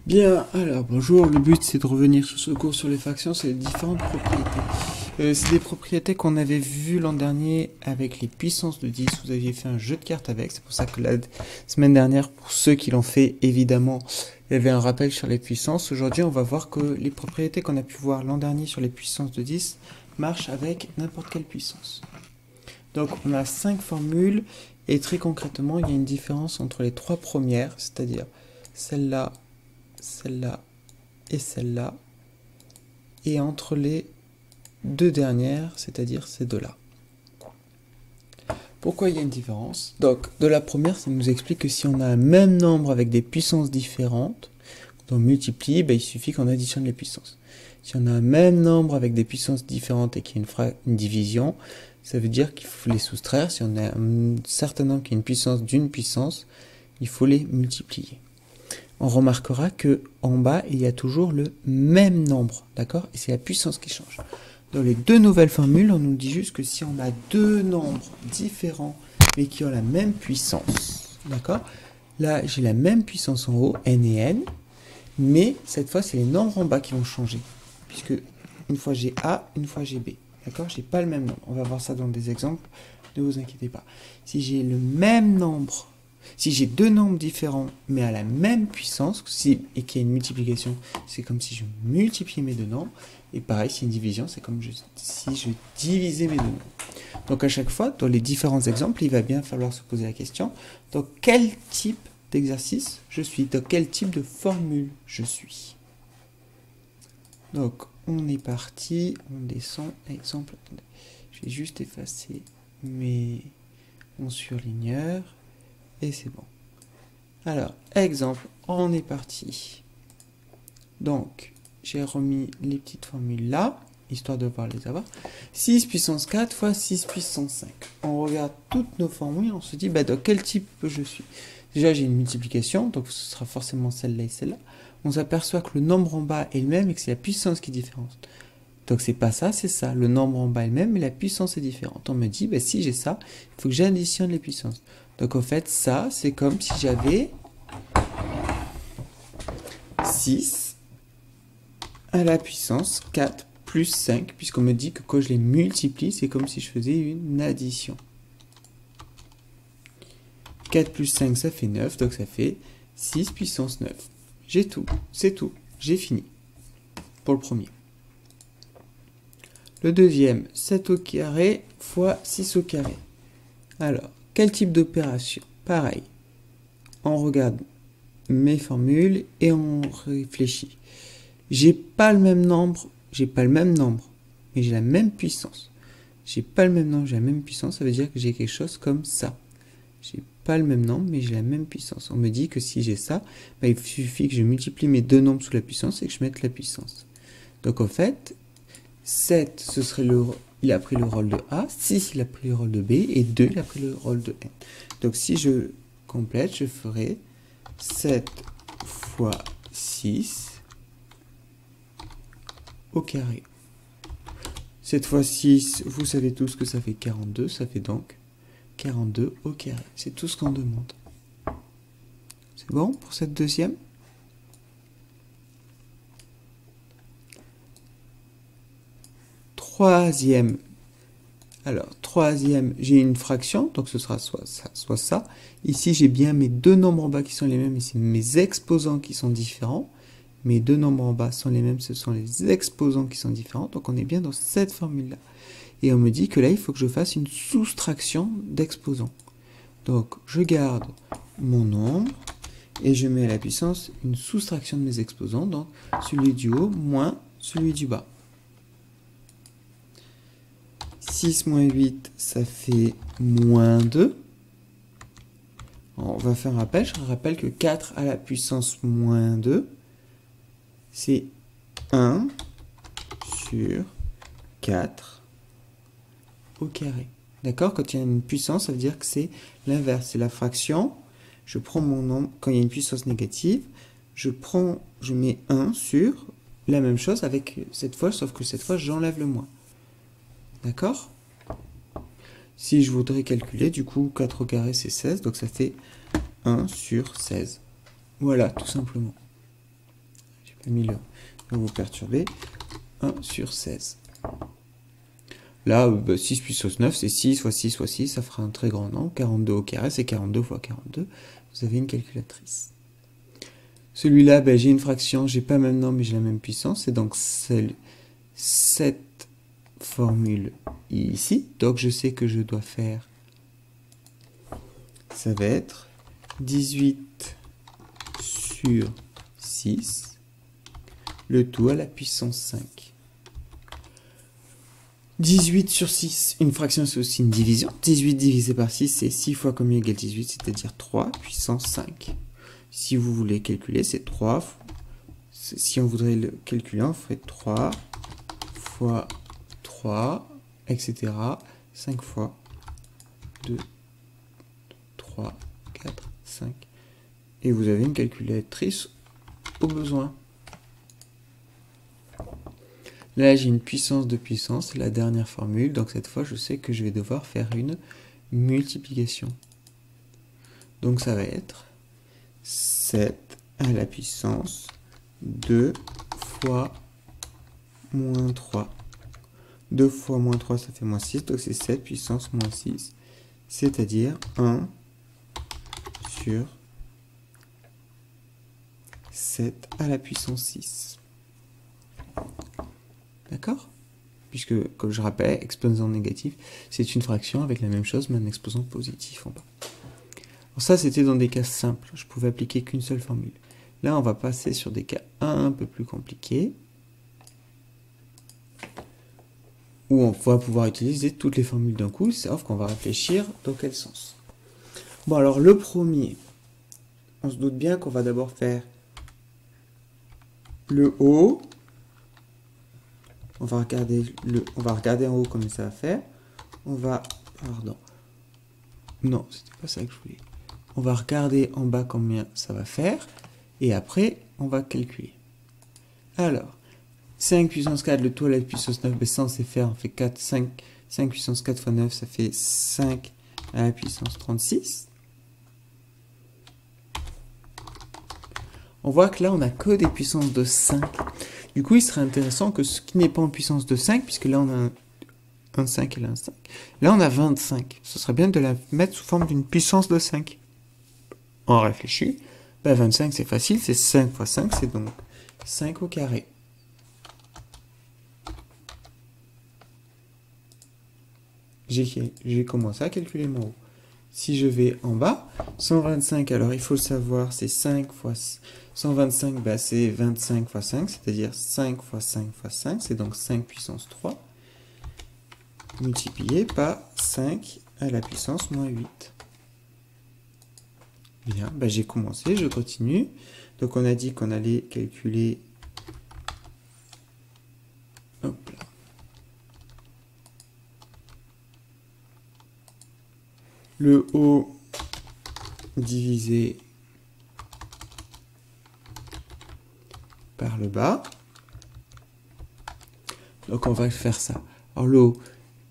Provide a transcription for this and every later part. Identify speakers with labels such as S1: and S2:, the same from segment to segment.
S1: Bien, alors bonjour, le but c'est de revenir sur ce cours sur les fractions, c'est les différentes propriétés. C'est des propriétés qu'on avait vues l'an dernier avec les puissances de 10, vous aviez fait un jeu de cartes avec, c'est pour ça que la semaine dernière, pour ceux qui l'ont fait, évidemment, il y avait un rappel sur les puissances. Aujourd'hui, on va voir que les propriétés qu'on a pu voir l'an dernier sur les puissances de 10 marchent avec n'importe quelle puissance. Donc on a 5 formules, et très concrètement, il y a une différence entre les trois premières, c'est-à-dire celle-là, celle-là et celle-là, et entre les deux dernières, c'est-à-dire ces deux-là. Pourquoi il y a une différence? Donc, de la première, ça nous explique que si on a un même nombre avec des puissances différentes, quand on multiplie, il suffit qu'on additionne les puissances. Si on a un même nombre avec des puissances différentes et qu'il y a une division, ça veut dire qu'il faut les soustraire. Si on a un certain nombre qui a une puissance d'une puissance, il faut les multiplier. On remarquera que en bas, il y a toujours le même nombre, d'accord? Et c'est la puissance qui change. Dans les deux nouvelles formules, on nous dit juste que si on a deux nombres différents, mais qui ont la même puissance, d'accord? Là, j'ai la même puissance en haut, n et n, mais cette fois, c'est les nombres en bas qui vont changer, puisque une fois j'ai A, une fois j'ai B, d'accord? J'ai pas le même nombre. On va voir ça dans des exemples, ne vous inquiétez pas. Si j'ai le même nombre, si j'ai deux nombres différents, mais à la même puissance, et qu'il y a une multiplication, c'est comme si je multipliais mes deux nombres. Et pareil, si y a une division, c'est comme si je divisais mes deux nombres. Donc à chaque fois, dans les différents exemples, il va bien falloir se poser la question, dans quel type d'exercice je suis, dans quel type de formule je suis. Donc on est parti, on descend, exemple, attendez, je vais juste effacer mon surligneur. Et c'est bon. Alors, exemple, on est parti. Donc, j'ai remis les petites formules là, histoire de pouvoir les avoir. 6 puissance 4 fois 6 puissance 5. On regarde toutes nos formules, on se dit, dans quel type je suis. Déjà, j'ai une multiplication, donc ce sera forcément celle-là et celle-là. On s'aperçoit que le nombre en bas est le même et que c'est la puissance qui est différente. Donc c'est pas ça, c'est ça. Le nombre en bas est le même, mais la puissance est différente. On me dit, si j'ai ça, il faut que j'additionne les puissances. Donc en fait, ça, c'est comme si j'avais 6 à la puissance 4 plus 5, puisqu'on me dit que quand je les multiplie, c'est comme si je faisais une addition. 4 plus 5, ça fait 9, donc ça fait 6 puissance 9. J'ai tout, c'est tout, j'ai fini. Pour le premier. Le deuxième, 7 au carré fois 6 au carré. Alors, quel type d'opération? Pareil, on regarde mes formules et on réfléchit. J'ai pas le même nombre, mais j'ai la même puissance. J'ai pas le même nombre, j'ai la même puissance, ça veut dire que j'ai quelque chose comme ça. J'ai pas le même nombre, mais j'ai la même puissance. On me dit que si j'ai ça, il suffit que je multiplie mes deux nombres sous la puissance et que je mette la puissance. Donc en fait, 7, ce serait il a pris le rôle de A, 6, il a pris le rôle de B, et 2, il a pris le rôle de N. Donc si je complète, je ferai 7 fois 6 au carré. 7 fois 6, vous savez tous que ça fait 42, ça fait donc 42 au carré. C'est tout ce qu'on demande. C'est bon pour cette deuxième? Troisième. Alors, troisième, j'ai une fraction, donc ce sera soit ça, soit ça. Ici, j'ai bien mes deux nombres en bas qui sont les mêmes, et c'est mes exposants qui sont différents. Mes deux nombres en bas sont les mêmes, ce sont les exposants qui sont différents. Donc, on est bien dans cette formule-là. Et on me dit que là, il faut que je fasse une soustraction d'exposants. Donc, je garde mon nombre, et je mets à la puissance une soustraction de mes exposants, donc celui du haut moins celui du bas. 6 moins 8, ça fait moins 2. On va faire un rappel. Je rappelle que 4 à la puissance moins 2, c'est 1 sur 4 au carré. D'accord? Quand il y a une puissance, ça veut dire que c'est l'inverse. C'est la fraction. Je prends mon nombre, quand il y a une puissance négative, je mets 1 sur la même chose avec cette fois, sauf que cette fois, j'enlève le moins. D'accord? Si je voudrais calculer, du coup, 4 au carré, c'est 16, donc ça fait 1 sur 16. Voilà, tout simplement. 1001. Donc vous perturbez 1 sur 16. Là, 6 puissance 9, c'est 6 fois 6 fois 6, ça fera un très grand nombre. 42 au carré, c'est 42 fois 42. Vous avez une calculatrice. Celui-là, j'ai une fraction, j'ai pas le même nombre, mais j'ai la même puissance. Et donc, cette formule ici. Donc, je sais que je dois faire, ça va être 18 sur 6, le tout à la puissance 5. 18 sur 6, une fraction c'est aussi une division. 18 divisé par 6, c'est 6 fois combien égale 18, c'est-à-dire 3 puissance 5. Si vous voulez calculer, c'est 3. Si on voudrait le calculer, on ferait 3 fois 3, etc. 5 fois 2, 3, 4, 5. Et vous avez une calculatrice au besoin. Là, j'ai une puissance de puissance, c'est la dernière formule. Donc cette fois, je sais que je vais devoir faire une multiplication. Donc ça va être 7 à la puissance 2 fois moins 3. 2 fois moins 3, ça fait moins 6. Donc c'est 7 puissance moins 6. C'est-à-dire 1 sur 7 à la puissance 6. D'accord? Puisque, comme je rappelle, exposant négatif, c'est une fraction avec la même chose, mais un exposant positif en bas. Alors ça, c'était dans des cas simples. Je pouvais appliquer qu'une seule formule. Là, on va passer sur des cas un peu plus compliqués, où on va pouvoir utiliser toutes les formules d'un coup, sauf qu'on va réfléchir dans quel sens. Bon, alors le premier, on se doute bien qu'on va d'abord faire le haut. On va regarder en haut combien ça va faire. Pardon. Non, c'était pas ça que je voulais. On va regarder en bas combien ça va faire. Et après, on va calculer. Alors, 5 puissance 4, le tout à la puissance 9, ça on sait faire, on fait 4, 5 puissance 4 fois 9, ça fait 5 à la puissance 36. On voit que là, on n'a que des puissances de 5. Du coup, il serait intéressant que ce qui n'est pas en puissance de 5, puisque là, on a un 5 et là, un 5. Là, on a 25. Ce serait bien de la mettre sous forme d'une puissance de 5. On réfléchit. 25, c'est facile. C'est 5 fois 5, c'est donc 5 au carré. J'ai commencé à calculer mon haut. Si je vais en bas, 125, alors il faut le savoir, c'est 5 fois 125, c'est 25 fois 5, c'est-à-dire 5 fois 5 fois 5, c'est donc 5 puissance 3, multiplié par 5 à la puissance moins 8. Bien, j'ai commencé, je continue. Donc on a dit qu'on allait calculer... Hop là. Le haut divisé par le bas. Donc on va faire ça. Alors le haut,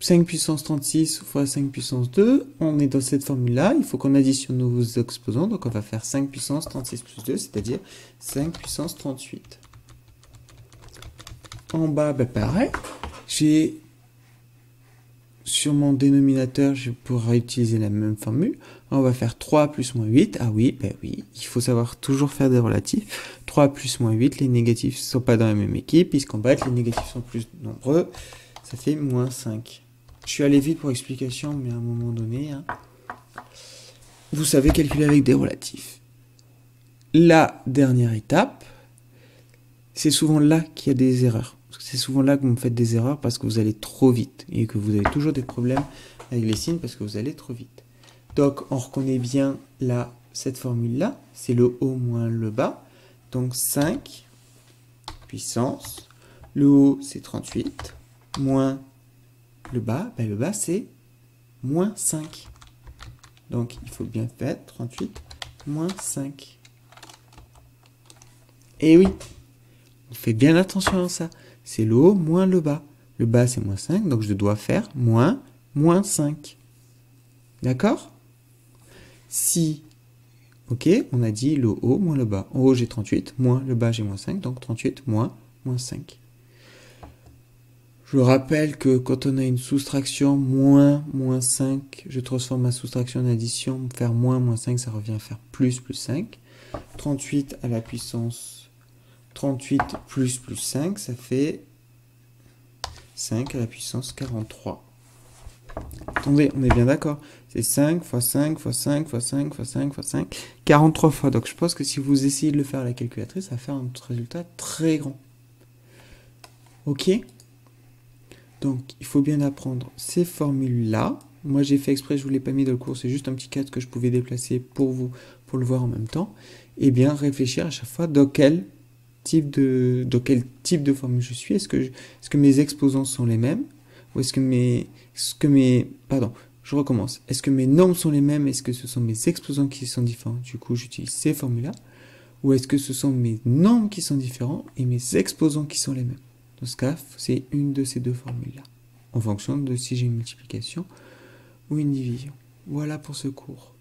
S1: 5 puissance 36 fois 5 puissance 2, on est dans cette formule-là, il faut qu'on additionne nos exposants, donc on va faire 5 puissance 36 plus 2, c'est-à-dire 5 puissance 38. En bas, pareil, j'ai... Sur mon dénominateur, je pourrais utiliser la même formule. On va faire 3 plus moins 8. Ah oui, oui, il faut savoir toujours faire des relatifs. 3 plus moins 8, les négatifs ne sont pas dans la même équipe. Puisqu'en bas, les négatifs sont plus nombreux. Ça fait moins 5. Je suis allé vite pour explication, mais à un moment donné, vous savez calculer avec des relatifs. La dernière étape, c'est souvent là qu'il y a des erreurs. C'est souvent là que vous me faites des erreurs parce que vous allez trop vite et que vous avez toujours des problèmes avec les signes parce que vous allez trop vite. Donc, on reconnaît bien là, cette formule-là, c'est le haut moins le bas. Donc, 5 puissance, le haut c'est 38, moins le bas c'est moins 5. Donc, il faut bien faire 38 moins 5. Et oui, on fait bien attention à ça. C'est le haut moins le bas. Le bas, c'est moins 5, donc je dois faire moins 5. D'accord? Si Ok, on a dit le haut moins le bas. En haut, j'ai 38, moins le bas, j'ai moins 5, donc 38 moins 5. Je rappelle que quand on a une soustraction, moins 5, je transforme ma soustraction en addition, faire moins 5, ça revient à faire plus 5. 38 à la puissance 38 plus 5, ça fait 5 à la puissance 43. Attendez, on est bien d'accord. C'est 5 fois 5 fois 5 fois 5 fois 5 fois 5, 43 fois. Donc je pense que si vous essayez de le faire à la calculatrice, ça va faire un résultat très grand. Ok? Donc il faut bien apprendre ces formules-là. Moi j'ai fait exprès, je ne vous l'ai pas mis dans le cours, c'est juste un petit cadre que je pouvais déplacer pour vous, pour le voir en même temps. Et bien réfléchir à chaque fois dans quel type de formule je suis. Est-ce que mes exposants sont les mêmes? Ou est-ce que pardon, je recommence. Est-ce que mes nombres sont les mêmes? Est-ce que ce sont mes exposants qui sont différents? Du coup, j'utilise ces formules-là. Ou est-ce que ce sont mes nombres qui sont différents et mes exposants qui sont les mêmes? Dans ce cas, c'est une de ces deux formules-là, en fonction de si j'ai une multiplication ou une division. Voilà pour ce cours.